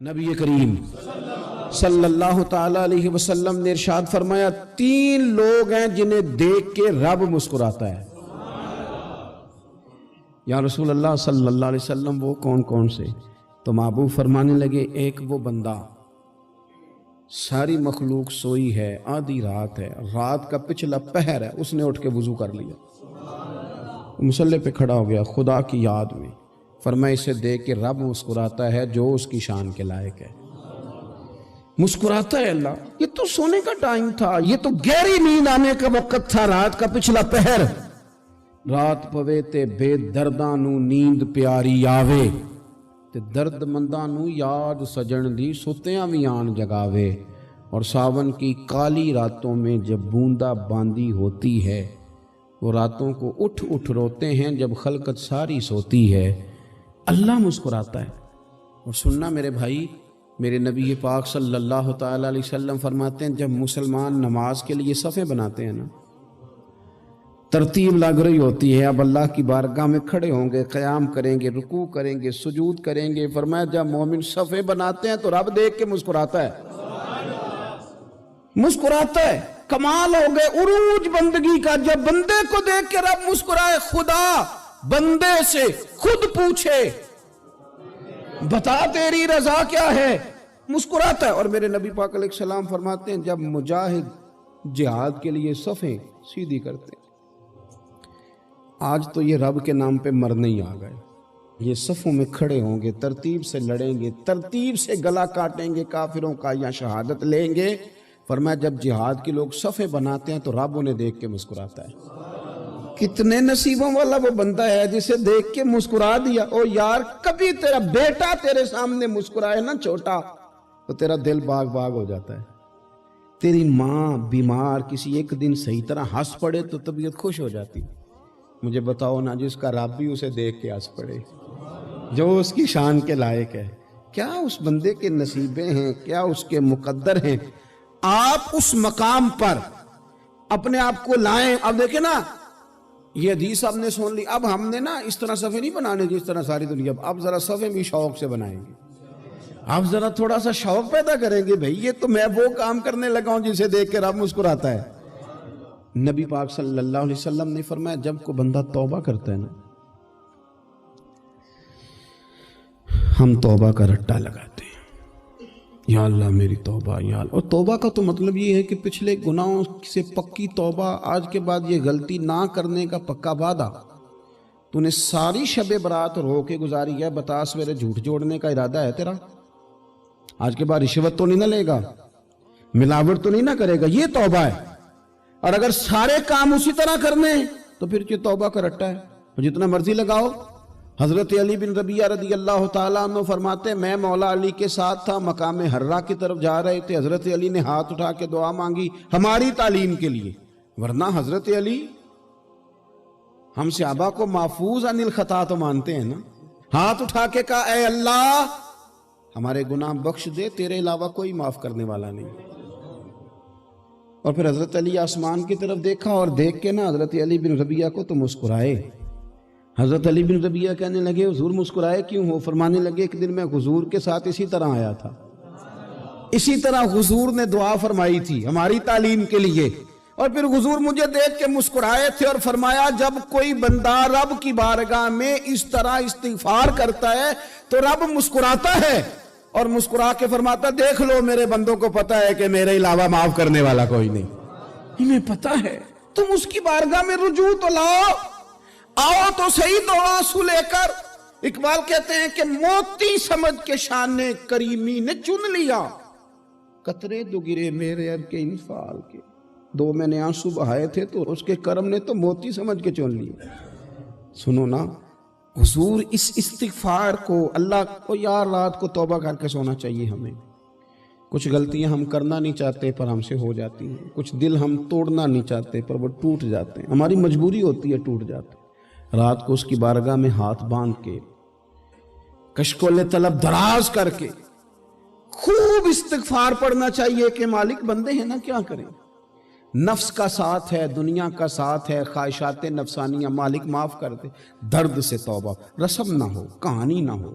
نبی کریم صلی اللہ تعالی علیہ وسلم نے ارشاد فرمایا 3 لوگ ہیں جنہیں دیکھ کے رب مسکراتا ہے۔ یا رسول اللہ صلی اللہ علیہ وسلم وہ کون کون سے؟ تو محبوب فرمانے لگے ایک وہ بندہ ساری مخلوق سوئی ہے، آدھی رات ہے، رات کا پچھلا پہر ہے، اس نے اٹھ کے وضو کر لیا، مصلی پہ کھڑا ہو گیا خدا کی یاد میں، فرمایا اسے دیکھ کے رب مسکراتا ہے جو اس کی شان کے لائق ہے۔ مسکراتا ہے اللہ، یہ تو سونے کا ٹائم تھا، یہ تو گہری نیند آنے کا وقت تھا، رات کا پچھلا پہر، رات پوے تے بے درداں نو نیند پیاری آوے تے درد منداں نو یاد سجن دی ستیاں وی آن جگاوے، اور ساون کی کالی راتوں میں جب بوندا باندی ہوتی ہے وہ راتوں کو اٹھ اٹھ روتے ہیں جب خلقت ساری سوتی ہے، اللہ مسکراتا ہے۔ اور سننا میرے بھائی، میرے نبی پاک صلی اللہ تعالی علیہ وسلم فرماتے ہیں جب مسلمان نماز کے لیے صفیں بناتے ہیں نا، ترتیب لگ رہی ہوتی ہے، اب اللہ کی بارگاہ میں کھڑے ہوں گے، قیام کریں گے، رکوع کریں گے، سجود کریں گے، فرمایا جب مومن صفیں بناتے ہیں تو رب دیکھ کے مسکراتا ہے، مسکراتا ہے۔ کمال ہو گئے عروج بندگی کا، جب بندے کو دیکھ کے رب مسکرائے، خدا بندے سے خود پوچھے بتا تیری رضا کیا ہے، مسکراتا ہے۔ اور میرے نبی پاک علیہ السلام فرماتے ہیں جب مجاہد جہاد کے لیے صفیں سیدھی کرتے ہیں، آج تو یہ رب کے نام پہ مرنے ہی آ گئے، یہ صفوں میں کھڑے ہوں گے، ترتیب سے لڑیں گے، ترتیب سے گلا کاٹیں گے کافروں کا یا شہادت لیں گے۔ فرمایا جب جہاد کے لوگ صفیں بناتے ہیں تو رب انہیں دیکھ کے مسکراتا ہے۔ کتنے نصیبوں والا وہ بندہ ہے جسے دیکھ کے مسکرا دیا۔ او یار کبھی تیرا بیٹا تیرے سامنے مسکرائے نا چھوٹا تو تیرا دل باغ باغ ہو جاتا ہے، تیری ماں بیمار کسی ایک دن صحیح طرح ہنس پڑے تو طبیعت خوش ہو جاتی۔ مجھے بتاؤ نا جس کا رب بھی اسے دیکھ کے ہنس پڑے، جو اس کی شان کے لائق ہے، کیا اس بندے کے نصیبیں ہیں، کیا اس کے مقدر ہیں۔ آپ اس مقام پر اپنے آپ کو لائیں۔ اب دیکھیں نا یہ حدیث آپ نے سن لی، اب ہم نے نا اس طرح صفیں نہیں بنانے جس طرح ساری دنیا، اب ذرا صفیں بھی شوق سے بنائیں گے، اب ذرا تھوڑا سا شوق پیدا کریں گے، بھئی یہ تو میں وہ کام کرنے لگا ہوں جسے دیکھ کے رب مسکراتا ہے۔ نبی پاک صلی اللہ علیہ وسلم نے فرمایا جب کوئی بندہ توبہ کرتا ہے نا، ہم توبہ کا رٹا لگاتے ہیں، یا اللہ میری توبہ یا اللہ۔ اور توبہ کا تو مطلب یہ ہے کہ پچھلے گناہوں سے پکی توبہ، آج کے بعد یہ غلطی نہ کرنے کا پکا وعدہ۔ تو نے ساری شب برات رو کے گزاری ہے، بتا سویرے جھوٹ جوڑنے کا ارادہ ہے تیرا؟ آج کے بعد رشوت تو نہیں نہ لے گا، ملاوٹ تو نہیں نہ کرے گا، یہ توبہ ہے۔ اور اگر سارے کام اسی طرح کرنے تو پھر یہ توبہ کا رٹا ہے، جتنا مرضی لگاؤ۔ حضرت علی بن ربیعہ رضی اللہ تعالیٰ عنہ فرماتے ہیں میں مولا علی کے ساتھ تھا، مقام حرہ کی طرف جا رہے تھے، حضرت علی نے ہاتھ اٹھا کے دعا مانگی ہماری تعلیم کے لیے، ورنہ حضرت علی ہم صحابہ کو محفوظ عن الخطا تو مانتے ہیں نا، ہاتھ اٹھا کے کہا اے اللہ ہمارے گناہ بخش دے، تیرے علاوہ کوئی معاف کرنے والا نہیں۔ اور پھر حضرت علی آسمان کی طرف دیکھا اور دیکھ کے نا حضرت علی بن ربیعہ کو تو مسکرائے۔ حضرت علی بن ربیعہ کہنے لگے حضور مسکرائے کیوں ہو؟ فرمانے لگے ایک دن میں حضور کے ساتھ اسی طرح آیا تھا، اسی طرح حضور نے دعا فرمائی تھی ہماری تعلیم کے لیے، اور پھر حضور مجھے دیکھ کے مسکرائے تھے اور فرمایا جب کوئی بندہ رب کی بارگاہ میں اس طرح استغفار کرتا ہے تو رب مسکراتا ہے، اور مسکرا کے فرماتا دیکھ لو میرے بندوں کو پتا ہے کہ میرے علاوہ معاف کرنے والا کوئی نہیں، انہیں پتا ہے، تم اس کی بارگاہ میں رجوع تو لاؤ، آؤ تو صحیح دو آنسو لے کر۔ اقبال کہتے ہیں کہ موتی سمجھ کے شان کریمی نے چن لیا، قطرے دو گرے میرے اب کے انفعال کے، دو میں نے آنسو بہائے تھے تو اس کے کرم نے تو موتی سمجھ کے چن لیا۔ سنو نا حضور اس استغفار کو، اللہ کو یار رات کو توبہ کر کے سونا چاہیے ہمیں، کچھ غلطیاں ہم کرنا نہیں چاہتے پر ہم سے ہو جاتی ہیں، کچھ دل ہم توڑنا نہیں چاہتے پر وہ ٹوٹ جاتے ہیں، ہماری مجبوری ہوتی ہے ٹوٹ جاتے ہیں۔ رات کو اس کی بارگاہ میں ہاتھ باندھ کے کشکول طلب دراز کر کے خوب استغفار پڑھنا چاہیے کہ مالک بندے ہیں نا کیا کریں، نفس کا ساتھ ہے، دنیا کا ساتھ ہے، خواہشات نفسانیہ، مالک معاف کر دے، درد سے توبہ، رسم نہ ہو، کہانی نہ ہو،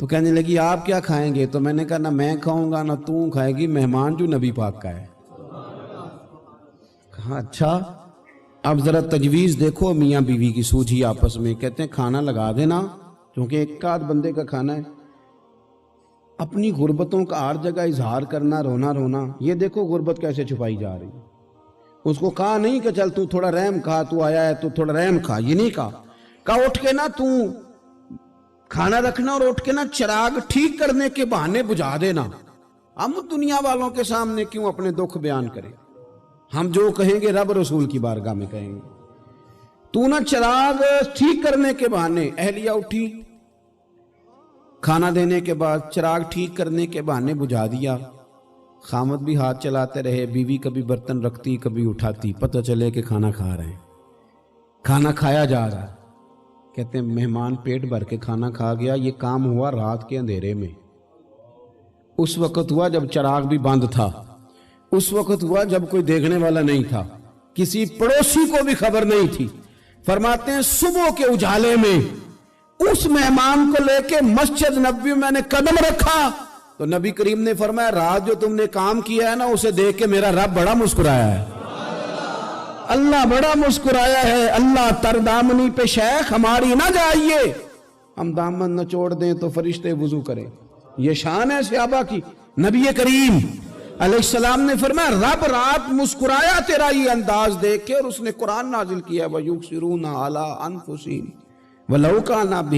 تو کہنے لگی آپ کیا کھائیں گے؟ تو میں نے کہا نہ میں کھاؤں گا نہ تو کھائے گی، مہمان جو نبی پاک کا ہے۔ کہا اچھا، اب ذرا تجویز دیکھو میاں بیوی کی سوجھی آپس میں۔ کہتے ہیں کھانا لگا دینا، کیونکہ ایک آدھ بندے کا کھانا ہے۔ اپنی غربتوں کا ہر جگہ اظہار کرنا، رونا رونا، یہ دیکھو غربت کیسے چھپائی جا رہی ہے۔ اس کو کہا نہیں کہ چل تو تھوڑا رحم کھا، تو آیا ہے تو تھوڑا رحم کھا، یہ نہیں کہا اٹھ کے نا تو کھانا رکھنا اور اٹھ کے نا چراغ ٹھیک کرنے کے بہانے بجھا دینا۔ ہم دنیا والوں کے سامنے کیوں اپنے دکھ بیان کریں؟ ہم جو کہیں گے رب رسول کی بارگاہ میں کہیں گے۔ تو نا چراغ ٹھیک کرنے کے بہانے، اہلیہ اٹھی، کھانا دینے کے بعد چراغ ٹھیک کرنے کے بہانے بجھا دیا۔ خامد بھی ہاتھ چلاتے رہے، بیوی کبھی برتن رکھتی کبھی اٹھاتی، پتہ چلے کہ کھانا کھا رہے ہیں، کھانا کھایا جا رہا ہے۔ کہتے ہیں مہمان پیٹ بھر کے کھانا کھا گیا۔ یہ کام ہوا رات کے اندھیرے میں، اس وقت ہوا جب چراغ بھی بند تھا، اس وقت ہوا جب کوئی دیکھنے والا نہیں تھا، کسی پڑوسی کو بھی خبر نہیں تھی۔ فرماتے ہیں صبح کے اجالے میں اس مہمان کو لے کے مسجد نبوی میں نے قدم رکھا تو نبی کریم نے فرمایا رات جو تم نے کام کیا ہے نا اسے دیکھ کے میرا رب بڑا مسکرایا ہے، اللہ بڑا مسکرایا ہے۔ اللہ تر دامنی پہ شیخ ہماری نہ جائیے، ہم دامن نہ چھوڑ دیں تو فرشتے وضو کریں۔ یہ شان ہے صحابہ کی۔ نبی کریم علیہ السلام نے فرمایا رب رات مسکرایا تیرا یہ انداز دیکھ کے، اور اس نے قرآن نازل کیا وَيُبْصِرُونَ عَلَىٰ أَنفُسِهِمْ وَلَوْ كَانَ